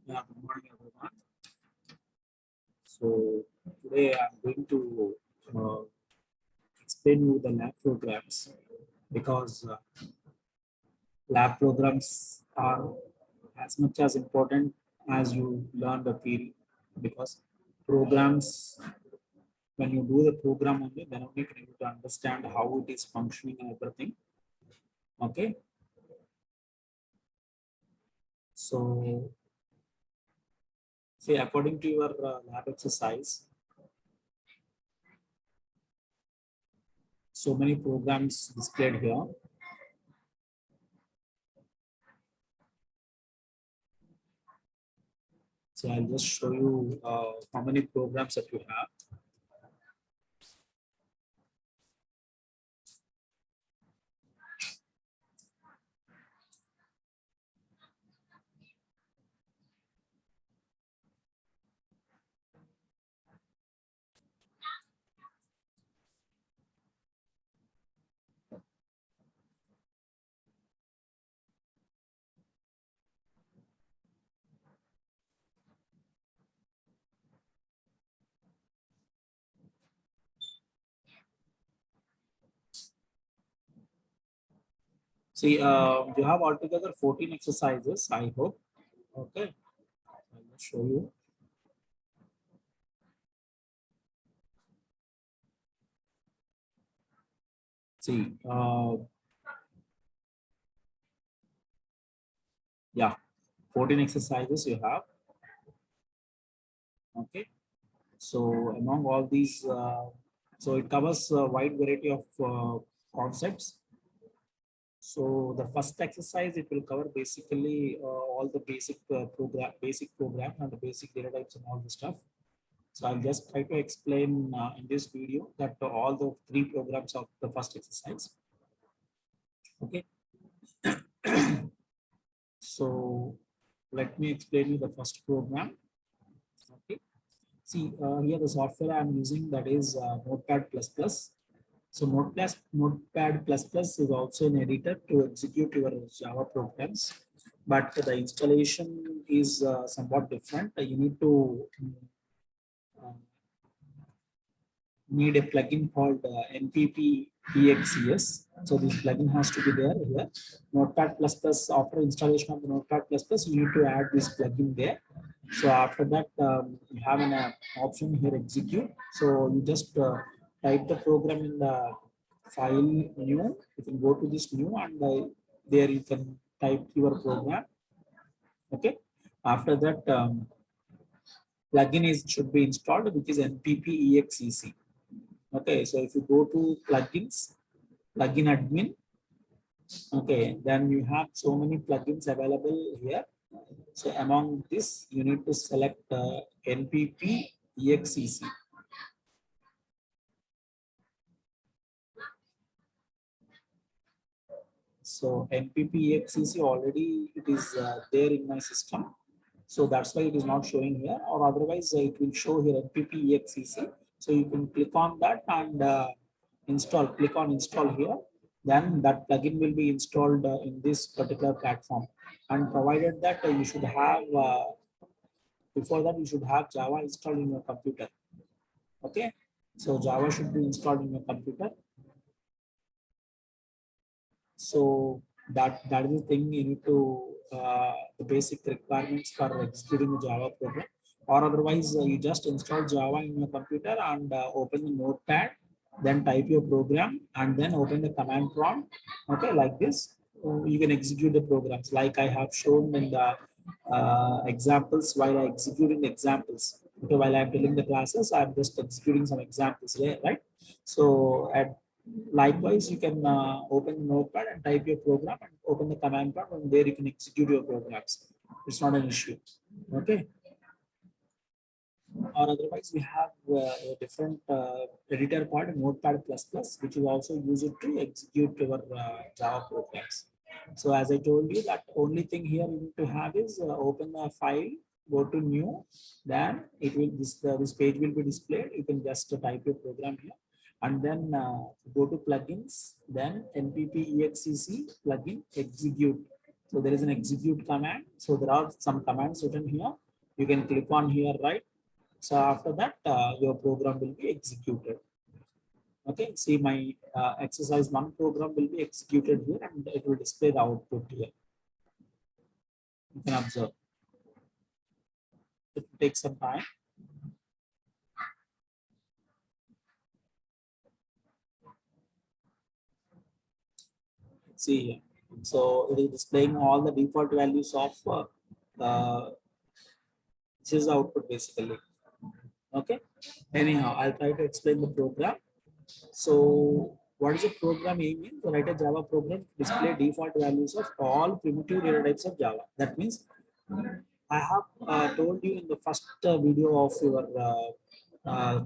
Yeah, good morning, everyone. So today I'm going to uh, explain you the lab programs because lab programs are as much as important as you learn the theory. Because programs, when you do the program only, then only can you understand how it is functioning and everything. Okay, so say according to your lab exercise, so many programs displayed here. So I'll just show you how many programs that you have. See, you have altogether 14 exercises, I hope. Okay, I'll just show you. See, yeah, 14 exercises you have. Okay, so among all these, so it covers a wide variety of concepts. So the first exercise, it will cover basically all the basic program and the basic data types and all the stuff. So I'll just try to explain in this video that all the three programs of the first exercise. Okay. So let me explain you the first program. Okay. See here the software I'm using, that is Notepad++. So Notepad++ is also an editor to execute your Java programs, but the installation is somewhat different. You need to need a plugin called npp exes. So this plugin has to be there here. Notepad++, after installation of the Notepad++, you need to add this plugin there. So after that, you have an option here, execute. So you just type the program in the file new. You can go to this new, and there you can type your program. Okay. After that, plugin is should be installed, which is npp exec. Okay, so if you go to plugins, plugin admin, okay, then you have so many plugins available here. So among this, you need to select npp exec. So npp exec already it is there in my system. So that's why it is not showing here, or otherwise it will show here npp exec. So you can click on that and install, click on install here. Then that plugin will be installed in this particular platform. And provided that you should have, before that you should have Java installed in your computer. Okay. So Java should be installed in your computer. So that is the thing you need to the basic requirements for executing a Java program. Or otherwise you just install Java in your computer and open the Notepad, then type your program and then open the command prompt. Okay, like this. You can execute the programs like I have shown in the examples while I executing the examples. Okay, while I'm telling the classes, I'm just executing some examples there, right? So at likewise, you can open Notepad and type your program and open the command prompt, and there you can execute your programs. It's not an issue. Okay. Or otherwise, we have a different editor called Notepad++, which is also used to execute your Java programs. So as I told you, that only thing here you need to have is open a file, go to new, then it will this page will be displayed. You can just type your program here, and then go to plugins, then npp exec plugin execute. So there is an execute command. So there are some commands written here. You can click on here, right? So after that, your program will be executed. Okay, see my exercise 1 program will be executed here and it will display the output here. You can observe. It will take some time. See here. So it is displaying all the default values of this is the output basically. Okay. Anyhow, I'll try to explain the program. So what is a program aim in? To write a Java program to display default values of all primitive data types of Java. That means I have told you in the first video of your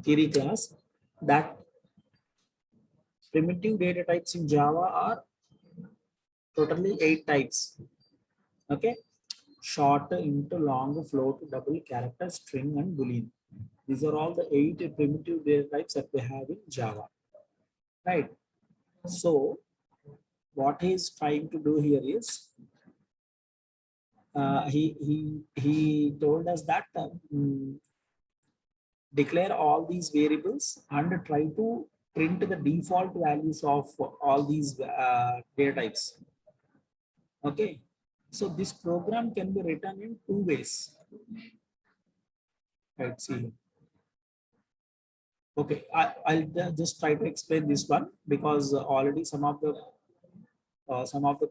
theory class that primitive data types in Java are totally 8 types. Okay. Short, int, long, float, double, character, string, and boolean. These are all the 8 primitive data types that we have in Java. Right. So what he is trying to do here is he told us that declare all these variables and try to print the default values of all these data types. Okay, so this program can be written in 2 ways. Right, see. Okay, I'll just try to explain this one because already some of the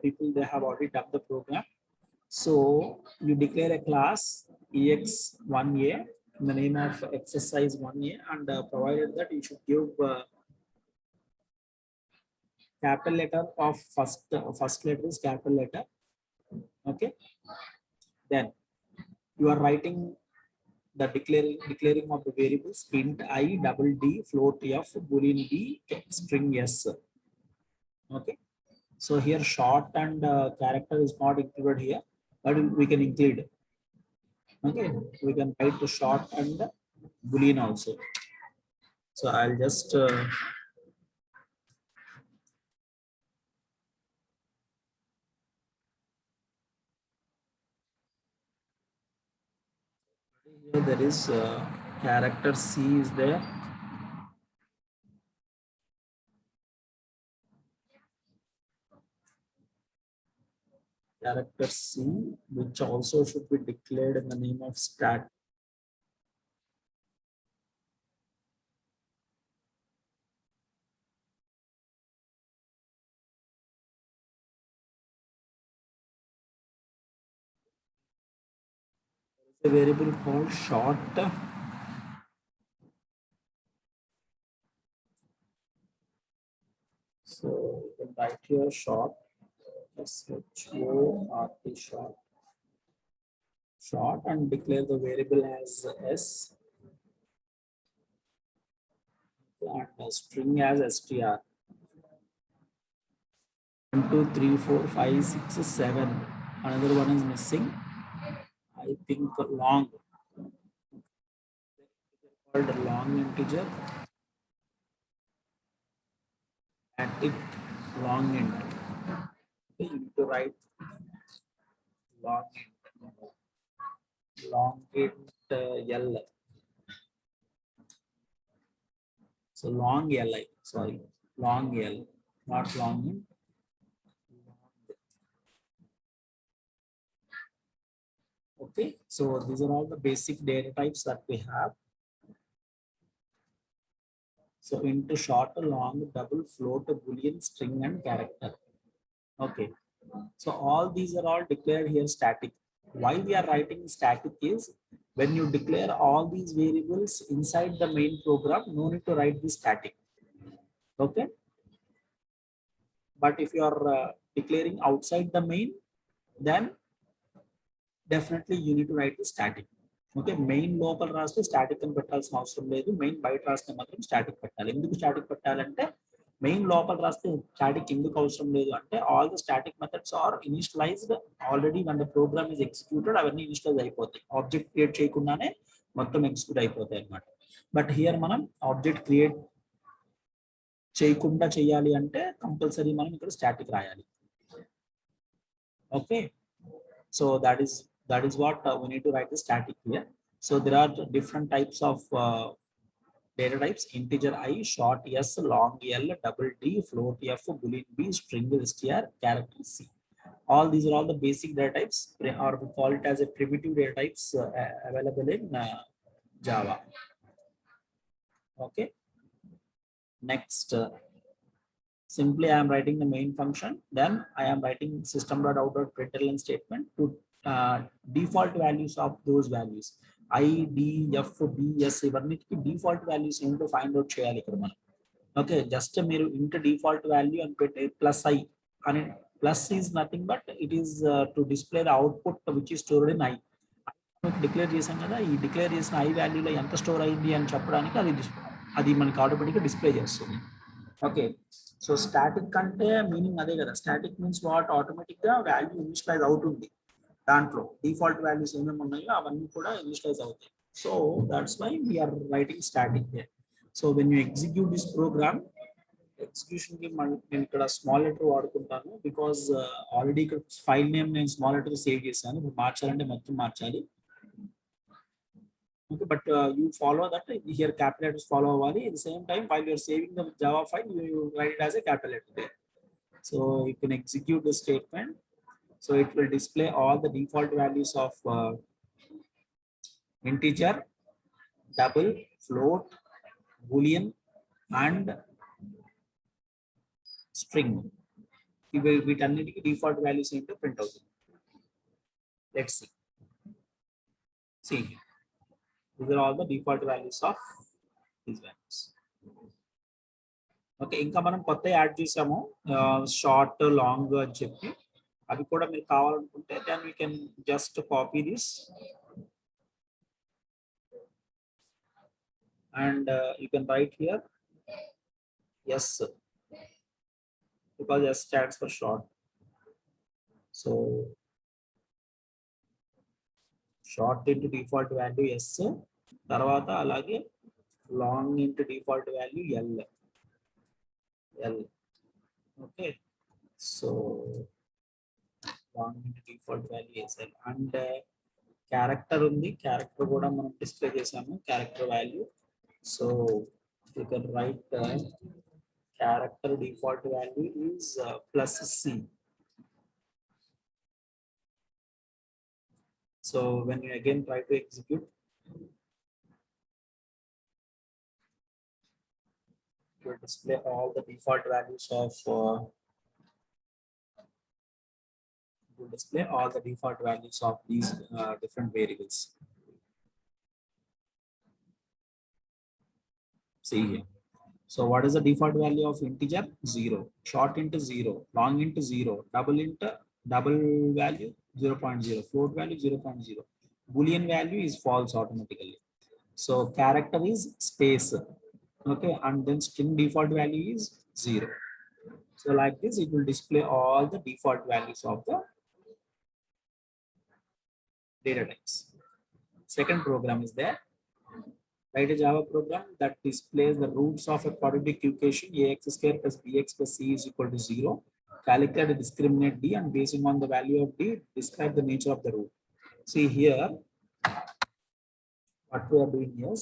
people, they have already done the program. So you declare a class ex1a in the name of exercise 1a and provided that you should give capital letter of first letter is capital letter. Okay, then you are writing the declaring of the variables int I, double d, float f, boolean b, string s. Okay, so here short and character is not included here, but we can include. Okay, we can write the short and boolean also. So I'll just here there is character C is there. Character C, which also should be declared in the name of stat. A variable called short. So you can write here short, short, short, and declare the variable as s and a string as str. 1, 2, 3, 4, 5, 6, 7. Another one is missing. I think long. Called a long integer. Static long int. Okay, you need to write long int L. So long Li, sorry, long L, not long int. Okay, so these are all the basic data types that we have. So into short, long, double, float, boolean, string, and character. Okay, so all these are all declared here static. Why we are writing static is when you declare all these variables inside the main program, no need to write the static. Okay, but if you are declaring outside the main, then definitely you need to write the static. Okay, main లోపల రాస్తే static అని పెట్టాల్సిన అవసరం లేదు, main బయట రాస్తే మాత్రం static పెట్టాలి. ఎందుకు స్టాటిక్ పెట్టాలంటే మెయిన్ లోపల రాస్తే స్టాటిక్ ఎందుకు అవసరం లేదు అంటే all the static methods are initialised already when the program is executed అవన్నీ ఇనిషియలైజ్ అయిపోతాయి. ఆబ్జెక్ట్ క్రియేట్ చేయకుండానే మొత్తం ఎగ్జిక్యూట్ అయిపోతాయి అన్నమాట. బట్ హియర్ మనం ఆబ్జెక్ట్ క్రియేట్ చేయకుండా చేయాలి అంటే కంపల్సరీ మనం ఇక్కడ స్టాటిక్ రాయాలి. Okay, So that is what we need to write the static here. So there are different types of data types: integer I, short s, long l, double d, float f, boolean b, string str, character c. All these are all the basic data types, or we call it as a primitive data types available in Java. Okay. Next, simply I am writing the main function. Then I am writing system.out.println statement to default values of those values. I, D, F, B, S ఇవన్నిటికి default values ఏంటో find out చేయాలి ఇక్కడ మనం. Okay, just మీరు ఇంట default value అని పెట్టి plus I అని, plus is nothing but it is to display the output which is stored in I. Declare చేసాం కదా, ఈ డిక్లేర్ చేసిన ఐ వాల్యూలో ఎంత స్టోర్ అయింది అని చెప్పడానికి అది మనకి ఆటోమేటిక్గా డిస్ప్లే చేస్తుంది. ఓకే, సో స్టాటిక్ అంటే మీనింగ్ అదే కదా. స్టాటిక్ మీన్స్ వాట్, ఆటోమేటిక్గా వాల్యూ ఇనిషియలైజ్ అవుతుంది. దాంట్లో డిఫాల్ట్ వాల్యూస్ ఏమేమి ఉన్నాయో అవన్నీ కూడా ఇనిషియలైజ్ అవుతాయి. So that's why we are writing static here. So when you execute this program, execution కి నేను ఇక్కడ స్మాల్ లెటర్ వాడుకుంటాను బికాస్ ఆల్రెడీ ఇక్కడ ఫైల్ నేమ్ నేను స్మాల్ లెటర్ సేవ్ చేశాను. ఇప్పుడు మార్చాలంటే మొత్తం మార్చాలి. Okay, but you follow that here, capital letters follow అవ్వాలి. At the same time, while you are saving the Java file, you write it as a capital letter there. So you can execute the statement. So it will display all the default values of integer, double, float, boolean, and string. వీటన్నిటికీ default values ఏంటో print అవుతుంది. Let's see. See. These are all the default values of these values. Okay, ఇంకా మనం కొత్త add చేసాము, short long అని చెప్పి. అవి కూడా మీరు కావాలనుకుంటే then we can just copy this and you can write here S, because S stands for short. So short into default value S, తర్వాత అలాగే long into default value L. Okay, so long into default value SL. And character ఉంది, character కూడా మనం display చేసాము, character value. So you can write character default value is plus C. So when you again try to execute, it will display all the default values of these different variables. See here. So what is the default value of integer? 0, short into 0, long into 0, double value 0.0, float value 0.0, boolean value is false automatically. So character is space. Okay, and then string default value is 0. So like this, it will display all the default values of the data types. Second program is there. Write a Java program that displays the roots of a quadratic equation ax square plus bx plus c is equal to 0. Calculate a discriminant d, and basing on the value of d, describe the nature of the root. See here, what we are doing is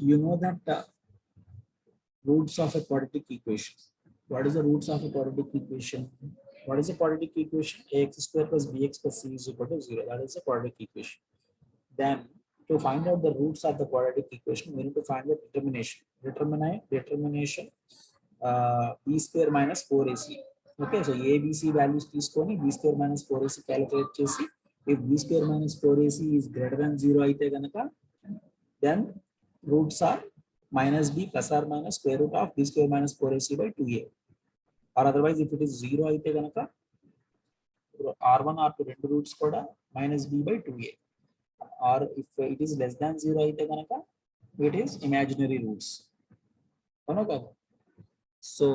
you know that roots of a quadratic equation. What is the roots of a quadratic equation? What is a quadratic equation? Ax square plus bx plus c is equal to 0. That is a quadratic equation. Then to find out the roots of the quadratic equation, we need to find the determination. Determination b square minus 4ac. Okay, so a, b, c values తీసుకొని b square minus 4ac calculate చేసి, if b square minus 4ac is greater than 0 అయితే గనక, then roots are minus b plus or minus square root of b square minus 4ac by 2a. Or otherwise, if it is 0 అయితే గనక r1 r2 రెండు roots కూడా minus b by 2a. Or if it is less than 0 అయితే గనక it is imaginary roots. అవునా? So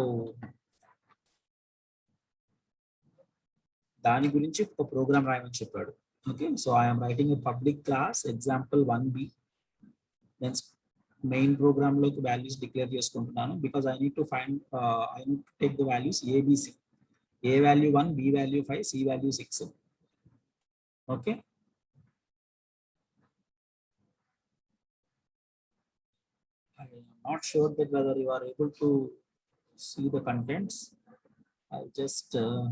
దాని గురించి ఒక ప్రోగ్రామ్ రాయమని చెప్పాడు. Okay, so I'm writing A public class example 1b. Then main program loki values declare chestuntunnanu because I need to find I need to take the values ABC. A value 1, B value 5, C value 6. Okay. I am not sure that whether you are able to see the contents. I'll just try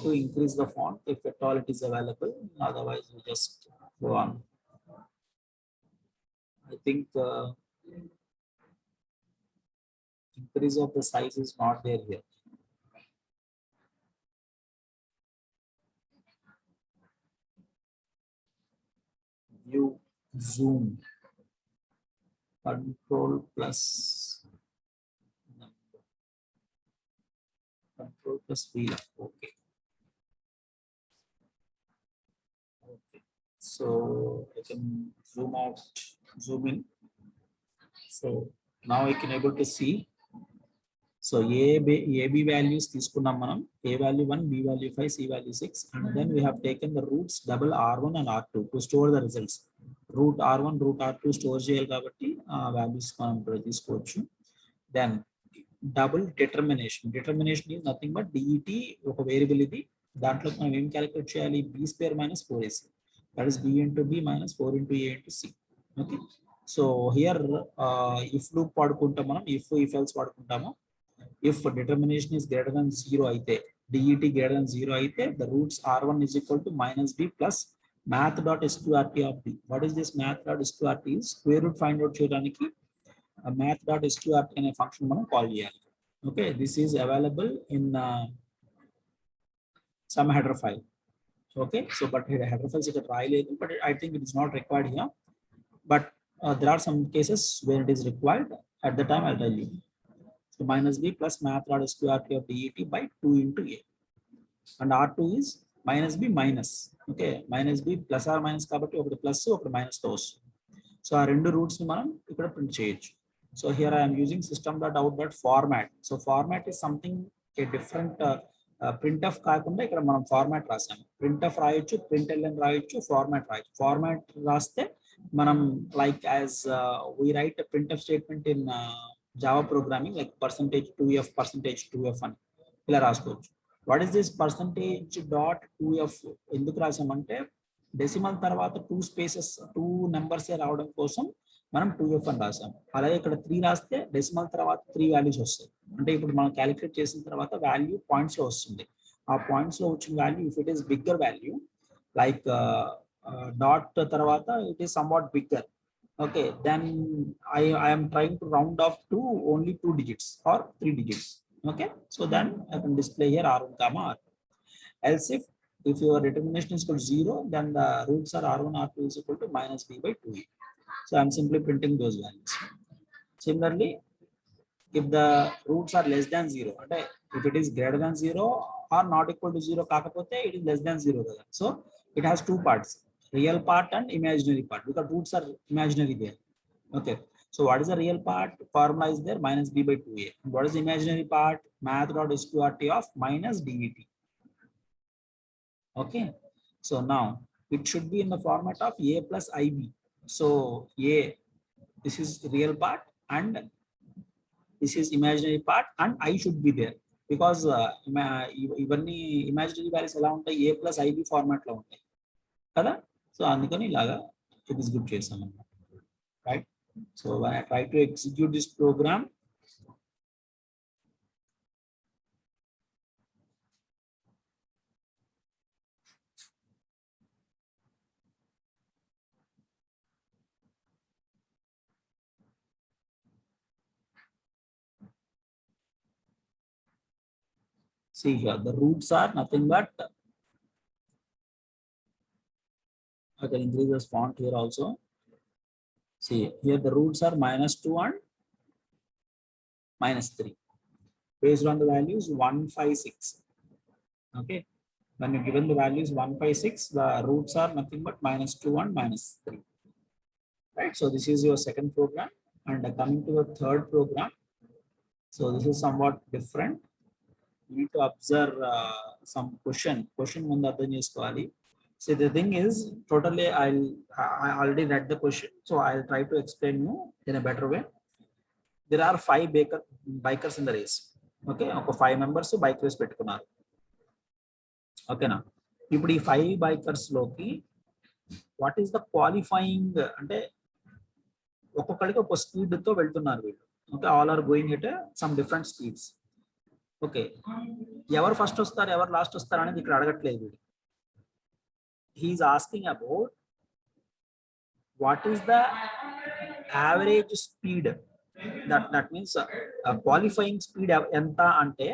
to increase the font if at all it is available. Otherwise, we just go on. I think increase of the size is not there here. View, zoom, control plus V. Okay. Okay. So I can zoom out, zoom in. So now I can able to see. So AB values తీసుకున్నాం మనం. A value 1, B value 5, C value 6, and then we have taken the roots double R1 and R2 to store the results. Root R1, root R2 store చేయాలి కాబట్టి values మనం తీసుకోవచ్చు. Then double determination is nothing but DET ఒక variable ఇది. దాంట్లో మనం ఏం calculate చేయాలి? B square minus 4AC. That is B into B minus 4 into A into C. Okay. So here if loop వాడుకుంటాం మనం, if else వాడుకుంటాము. If determination is greater than 0 అయితే, DET greater than 0 అయితే, the roots R1 is equal to minus B plus math dot sqrt of B. What is this math dot sqrt? Is square root find out చేయడానికి math dot sqrt అనే function మనం call చేయాలి. Okay, this is available in some header file. Okay, so but header files ఇక్కడ రాయలేదు, but I think it is not required here. But there are some cases where it is required. At the time I'll tell you. So minus B plus math dot sqrt of DET by 2 into A. And R2 is minus B minus. Okay, minus B plus or minus కాబట్టి ఒకటి plus ఒకటి minus తో వస్తుంది. So ఆ రెండు roots ని మనం ఇక్కడ ప్రింట్ చేయొచ్చు. So here I am using system.out.format. So format is something a different printf కాకుండా ఇక్కడ మనం ఫార్మాట్ రాసాము. printf రాయొచ్చు, println రాయొచ్చు, ఫార్మాట్ రాయొచ్చు. ఫార్మాట్ రాస్తే మనం like as we write a printf statement in Java programming like %2f, %2f అని ఇలా రాసుకోవచ్చు. What is this %.2f? ఎందుకు రాసామంటే డెసిమల్ తర్వాత 2 spaces 2 numbers రావడం కోసం మనం 2f అని రాసాం. అలాగే ఇక్కడ 3 రాస్తే డెసిమల్ తర్వాత 3 వాల్యూస్ వస్తాయి. అంటే ఇప్పుడు మనం క్యాలిక్యులేట్ చేసిన తర్వాత వాల్యూ పాయింట్స్ లో వస్తుంది. ఆ పాయింట్స్ లో వచ్చిన value if it is bigger value like dot తర్వాత it is somewhat bigger. Okay, then I am trying to round off to only 2 digits or 3 digits. Okay, so then I can display here R1 comma R2. Else if your determination is equal to 0, then the roots are R1 R2 is equal to minus B by 2A. So I'm simply printing those values. Similarly, if the roots are less than 0, okay, if it is greater than 0 or not equal to 0 కాకపోతే it is less than 0 కదా. So it has two parts, real part and imaginary part, because roots are imaginary there. Okay, so what is the real part? Formula is there, minus B by 2A. And what is the imaginary part? Math dot sqrt of minus DET. Okay, so now it should be in the format of A plus IB. So A, this is real part and this is imaginary part, and I should be there because ఇవన్నీ imaginary values ఎలా ఉంటాయి? A plus IB format లో ఉంటాయి కదా. So అందుకని ఇలాగా execute చేసాం అన్నమాట. Right. So when I try to execute this program, see here the roots are nothing but, I can increase this font here also. See here the roots are minus 2 and minus 3 based on the values 1, 5, 6. Okay, when you given the values 1, 5, 6, the roots are nothing but minus 2 and minus 3. Right, so this is your second program. And coming to the third program, so this is somewhat different. You need to observe some question ముందు అర్థం చేసుకోవాలి. See, the thing is totally I already read the question, so I'll try to explain you in a better way. There are bikers in the race. Okay, ఒక 5 members bike race పెట్టుకున్నారు. ఓకేనా, ఇప్పుడు ఈ 5 bikers లోకి what is the qualifying అంటే ఒక్కొక్కడికి ఒక speed తో వెళ్తున్నారు వీళ్ళు. Okay, all are going at some different speeds. Okay, ఎవరు ఫస్ట్ వస్తారు ఎవరు లాస్ట్ వస్తారు అనేది ఇక్కడ అడగట్లేదు వీడు. He is asking about what is the average speed, that means qualifying speed ఎంత అంటే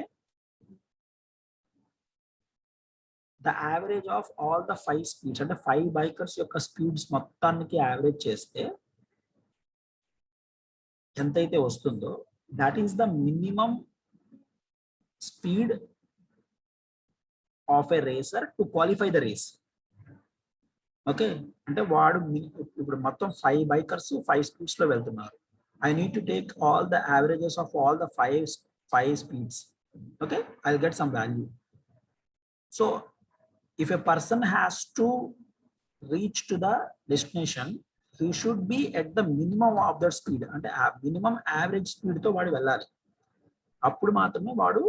the average of all the 5 speeds, అంటే 5 బైకర్స్ యొక్క స్పీడ్స్ మొత్తానికి యావరేజ్ చేస్తే ఎంతైతే వస్తుందో that is the minimum speed of a racer to qualify the race. Okay, అంటే వాడు ఇప్పుడు మొత్తం 5 బైకర్స్ 5 స్పీడ్స్ లో వెళ్తున్నారు. I need to take all the averages of all the five speeds. Okay, I'll get some value. So if a person has to reach to the destination, he should be at the minimum of that speed, అంటే minimum average speed తో వాడు వెళ్ళాలి. అప్పుడు మాత్రమే వాడు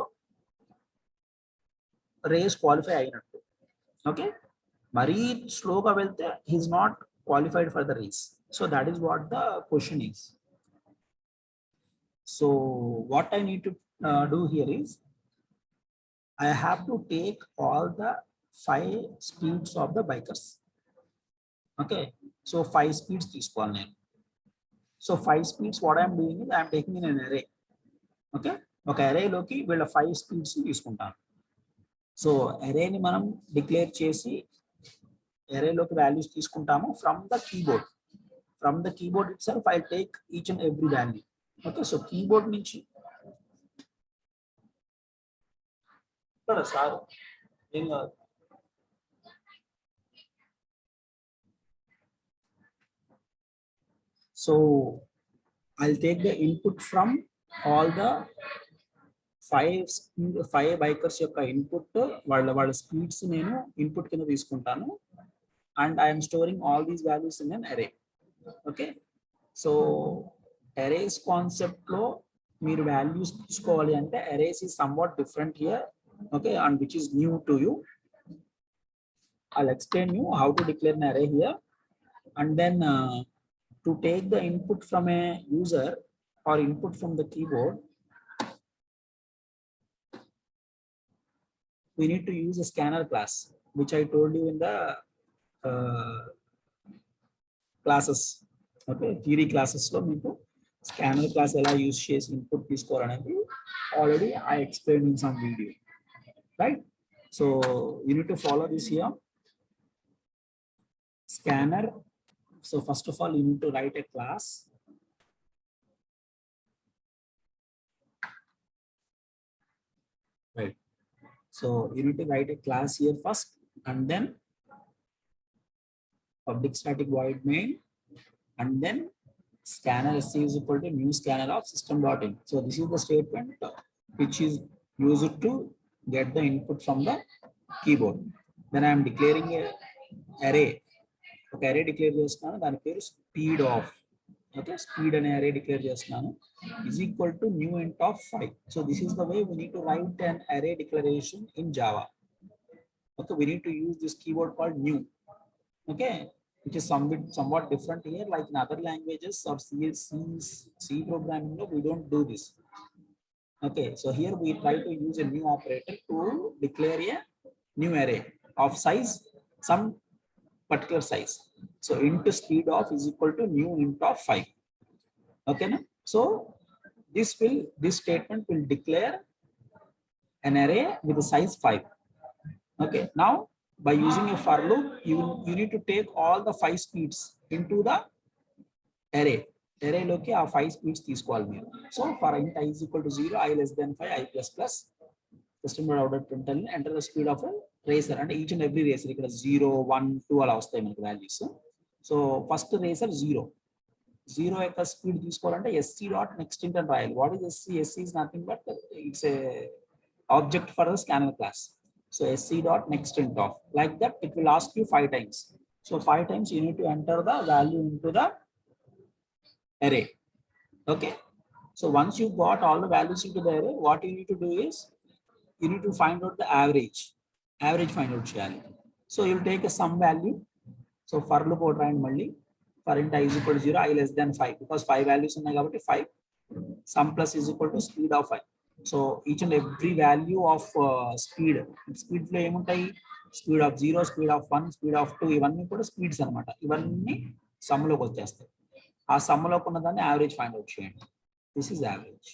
race qualify అయినట్టు. Okay, మరీ స్లోగా వెళ్తే he's not qualified for the race. So that is what the question is. So what I need to do here is I have to take all the 5 speeds of the bikers. Okay, so 5 speeds తీసుకోవాలి నేను. So 5 speeds what I am doing is I am taking in an array. Okay, ఒక array లోకి వీళ్ళ 5 speeds తీసుకుంటాను. So arrayని మనం declare చేసి array లోకి values తీసుకుంటాము from the keyboard. From the keyboard itself I take each and every value. Okay, so keyboard నుంచి sir ఏం కాదు. So I'll take the input from all the 5 bikers యొక్క input, వాళ్ళ speeds నేను input కింద తీసుకుంటాను. And I'm storing all these values in an array. Okay, so arrays concept లో మీరు వాల్యూస్ తీసుకోవాలి అంటే arrays is somewhat different here. Okay, and which is new to you. I'll explain you how to declare an array here, and then to take the input from a user or input from the keyboard, we need to use a scanner class, which I told you in the classes. Okay, theory classes లో మీకు scanner class ఎలా use చేసి input తీసుకోవాలనేది already I explain in some video, right? So you need to follow this here. Scanner, so first of all you need to write a class. Right, so you need to write a class here first, and then public static void main, and then scanner sc is equal to new scanner of system.in. So this is the statement which is used to get the input from the keyboard. Then I am declaring a array. Okay, array declare చేస్తున్నాను, దాని పేరు speed of. Okay, speed అనే array declare చేస్తున్నాను is equal to new int of 5. So this is the way we need to write an array declaration in Java. Okay, we need to use this keyword called new. Okay, which is somewhat different here, like in other languages or C programming, no, we don't do this. Okay, so here we try to use a new operator to declare a new array of size, some particular size. So int speed of is equal to new int of 5. Okay, na? So this statement will declare an array with the size 5. Okay, now by using a for loop, you need to take all the 5 speeds into the array. Array loki a 5 speeds తీసుకోవాలి మీరు. So for int I is equal to 0, I less than 5, I plus plus, system.out.println, enter the speed of a racer, and each and every racer ఇక్కడ 0, 1, 2 అలా వస్తాయి మనకి values. So first racer 0 యొక్క speed తీసుకోవాలంటే sc dot next ఇంట్ అని రాయాలి. What is sc? sc is nothing but it's a object for the scanner class. So sc dot next int of, like that it will ask you 5 times. So 5 times you need to enter the value into the array. Okay, so once you got all the values into the array, what you need to do is you need to find out the average. Average find out cheyali. So you'll take a sum value. So for loop out and malli for int I is equal to 0, I less than 5, because 5 values unnai kabatti 5 sum plus is equal to speed of I. So each and every value of speed లో ఏముంటాయి, speed of 0, speed of 1, speed of 2, ఇవన్నీ కూడా speeds అనమాట. ఇవన్నీ some లోకి వచ్చేస్తాయి. ఆ some లోకి ఉన్న దాన్ని యావరేజ్ ఫైండ్ అవుట్ చేయండి. This is average.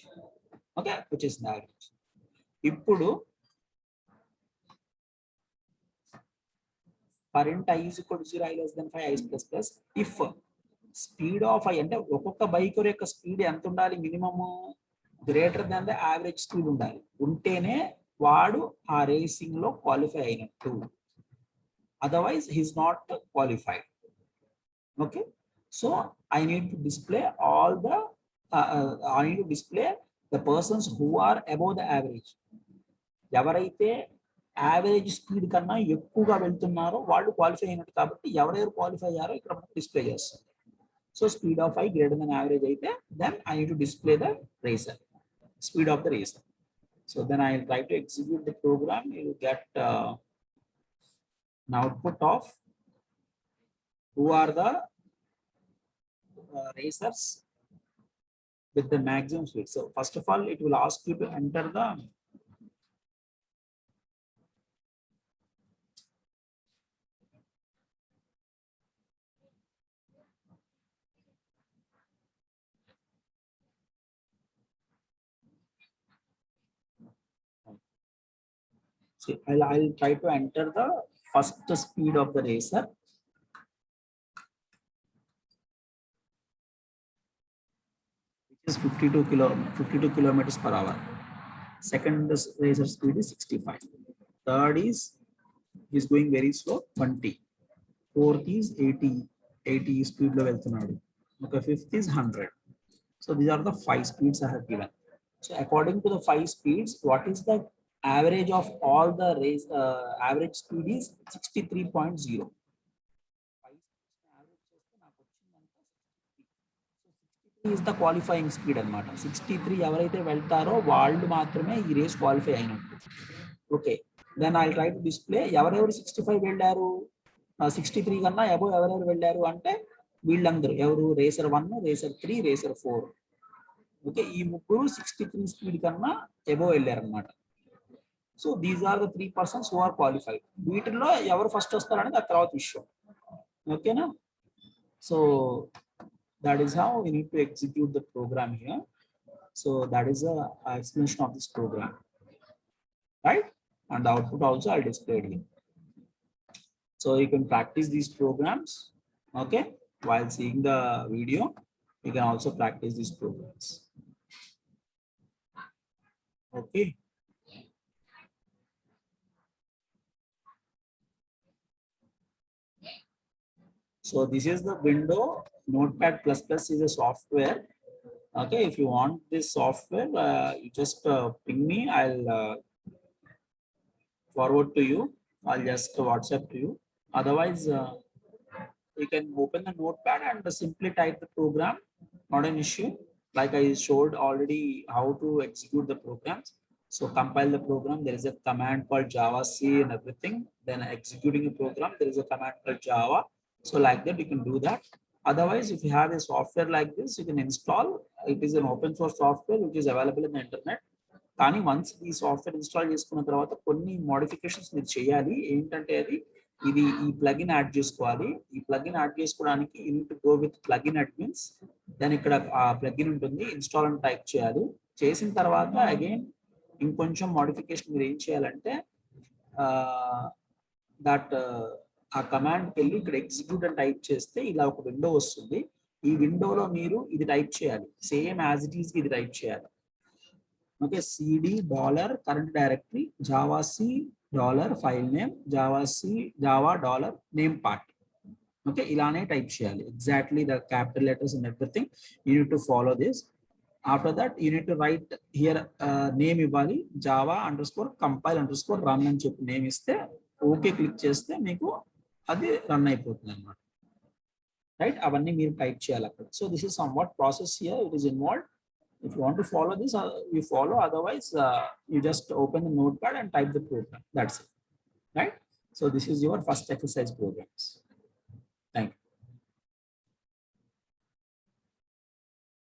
Okay, which is average. ఇప్పుడు for int I is equal to 0, I less than 5, I plus plus, if speed of I అంటే ఒక్కొక్క బైక్ యొక్క స్పీడ్ ఎంత ఉండాలి, minimum greater than the average speed ఉండాలి. ఉంటేనే వాడు ఆ రేసింగ్ లో క్వాలిఫై అయినట్టు, otherwise he's not qualified. Okay, so I need to display all the I need to display the persons who are above the average. ఎవరైతే average speed కన్నా ఎక్కువగా వెళ్తున్నారో వాళ్ళు క్వాలిఫై అయినట్టు. కాబట్టి ఎవరెవరు క్వాలిఫై అయ్యారో ఇక్కడ మనం డిస్ప్లే చేస్తాం. So speed of I greater than average అయితే then I need to display the racer, speed of the racer. So then I will try to execute the program. You will get an output of who are the racers with the maximum speed. So first of all, it will ask you to enter the so I'll try to enter the first speed of the racer. Which is 52 kilometers per hour. Second racer speed is 65. Third is going very slow, 20. Fourth is 80 speed lo veltunnadu. Okay, fifth is 100. So these are the 5 speeds I have given. So according to the 5 speeds, what is the average of all the race? Average speed is 63.0. is the qualifying speed అనమాట. 63 ఎవరైతే వెళ్తారో వాళ్ళు మాత్రమే ఈ race qualify అయినట్టు. Okay, then I try to display ఎవరెవరు 65 వెళ్ళారు, 63 కన్నా అబోవ్ ఎవరెవరు వెళ్ళారు అంటే వీళ్ళందరూ ఎవరు, రేసర్ 1, రేసర్ 3, రేసర్ 4. ఓకే, ఈ ముగ్గురు 63 స్పీడ్ కన్నా అబోవ్ వెళ్ళారు అనమాట. So these are the 3 persons who are qualified. వీటిల్లో ఎవరు ఫస్ట్ వస్తారనేది ఆ తర్వాత విషయం. ఓకేనా? So that is how we need to execute the program here. So that is a explanation of this program, right? And the output also I'll display it here. So you can practice these programs, okay? While seeing the video, you can also practice these programs. Okay. So this is the window. Notepad++ is a software. Okay, if you want this software, you just ping me. I'll forward to you. I'll just WhatsApp to you. Otherwise, you can open the Notepad and simply type the program. Not an issue. Like I showed already how to execute the programs. So compile the program. There is a command called Java C and everything. Then executing a program, there is a command called Java. So like that, you can do that. Otherwise, if you have a software like this, you can install. It is an open source software which is available in the internet. కానీ once ఈ software install చేసుకున్న తర్వాత కొన్ని modifications మీరు చేయాలి. ఏంటంటే అది ఇది ఈ ప్లగిన్ యాడ్ చేసుకోవాలి. ఈ ప్లగిన్ యాడ్ చేసుకోవడానికి you need to go with plugin admins. దాని ఇక్కడ ఆ ప్లగిన్ ఉంటుంది, ఇన్స్టాల్ అని టైప్ చేయాలి. చేసిన తర్వాత అగైన్ ఇంకొంచెం మోడిఫికేషన్ మీరు ఏం చేయాలంటే దట్ ఆ కమాండ్కి వెళ్ళి ఇక్కడ ఎగ్జిక్యూట్ అని టైప్ చేస్తే ఇలా ఒక విండో వస్తుంది. ఈ విండోలో మీరు ఇది టైప్ చేయాలి, సేమ్ యాజ్ ఇట్ ఈస్ ఇది టైప్ చేయాలి. Okay, cd $current directory java c $file name java $name part. Okay, ఇలానే టైప్ చేయాలి. Exactly the capital letters and everything you need to follow this. After that, you need to write here name ఇవ్వాలి java underscore compile underscore run అని చెప్పి name ఇస్తే okay click చేస్తే మీకు అది run అయిపోతుంది అన్నమాట. రైట్, అవన్నీ మీరు టైప్ చేయాలి అక్కడ. So this is some what process here it is involved. If you want to follow this, you follow. Otherwise, you just open the notepad and type the program. That's it, right? So this is your first exercise programs.